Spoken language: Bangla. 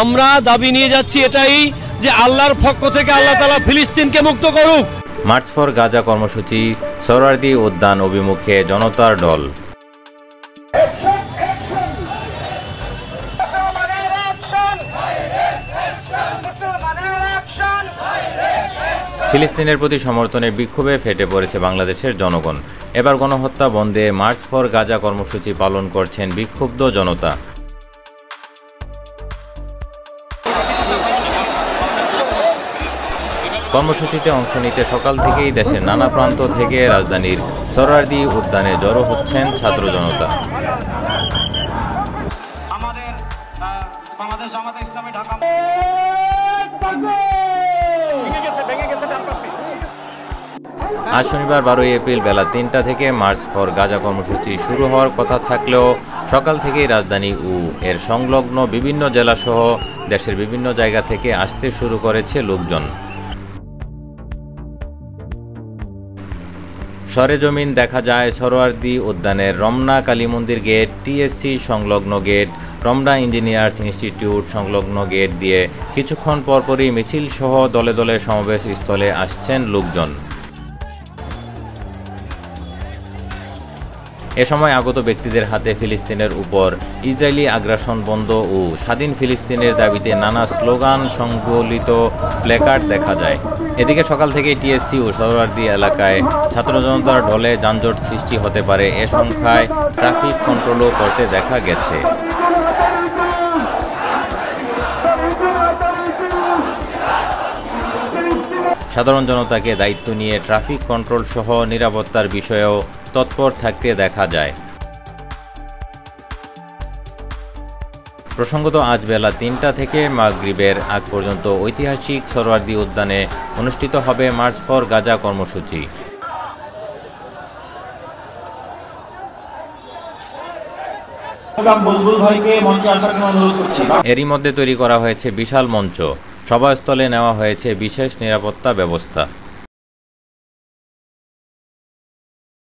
আমরা দাবি নিয়ে যাচ্ছি এটাই যে আল্লাহর পক্ষ থেকে আল্লাহ তাআলা ফিলিস্তিনকে মুক্ত করুক। মার্চ ফর গাজা কর্মসূচি সোহরাওয়ার্দী উদ্যান অভিমুখে জনতার ঢল। ফিলিস্তিনের প্রতি সমর্থনে বিক্ষোভে ফেটে পড়েছে বাংলাদেশের জনগণ। এবার গণহত্যা বন্ধে মার্চ ফর গাজা কর্মসূচি পালন করছেন বিক্ষুব্ধ জনতা। কর্মসূচিতে অংশ নিতে সকাল থেকেই দেশের নানা প্রান্ত থেকে রাজধানীর সোহরাওয়ার্দী উদ্যানে জড়ো হচ্ছেন ছাত্র জনতা। আজ শনিবার 12 এপ্রিল বেলা 3টা থেকে মার্চ ফর গাজা কর্মসূচি শুরু হওয়ার কথা থাকলেও সকাল থেকেই রাজধানী ও এর সংলগ্ন বিভিন্ন জেলাসহ দেশের বিভিন্ন জায়গা থেকে আসতে শুরু করেছে লোকজন। সরেজমিন দেখা যায় সোহরাওয়ার্দী উদ্যানের রমনা কালী মন্দির গেট, টিএসসি সংলগ্ন গেট, রমনা ইঞ্জিনিয়ার্স ইনস্টিটিউট সংলগ্ন গেট দিয়ে কিছুক্ষণ পরপরই মিছিল সহ দলে দলে সমাবেশ স্থলে আসছেন লোকজন। এ সময় আগত ব্যক্তিদের হাতে ফিলিস্তিনের উপর ইসরায়েলি আগ্রাসন বন্ধ ও স্বাধীন ফিলিস্তিনের দাবিতে নানা স্লোগান সংবলিত প্ল্যাকার্ড দেখা যায়। এদিকে সকাল থেকে টিএসসি ও সোহরাওয়ার্দী এলাকায় ছাত্র জনতার ঢলে যানজট সৃষ্টি হতে পারে এ সংখ্যায় ট্রাফিক কন্ট্রোলও করতে দেখা গেছে। সাধারণ জনতাকে দায়িত্ব নিয়ে ট্রাফিক কন্ট্রোল সহ নিরাপত্তার বিষয়েও তৎপর থাকতে দেখা যায়। প্রসঙ্গত আজ বেলা 3টা থেকে মাগরিবের আগ পর্যন্ত ঐতিহাসিক সোহরাওয়ার্দী উদ্যানে অনুষ্ঠিত হবে মার্চ ফর গাজা কর্মসূচি। এরই মধ্যে তৈরি করা হয়েছে বিশাল মঞ্চ, সভাস্থলে নেওয়া হয়েছে বিশেষ নিরাপত্তা ব্যবস্থা।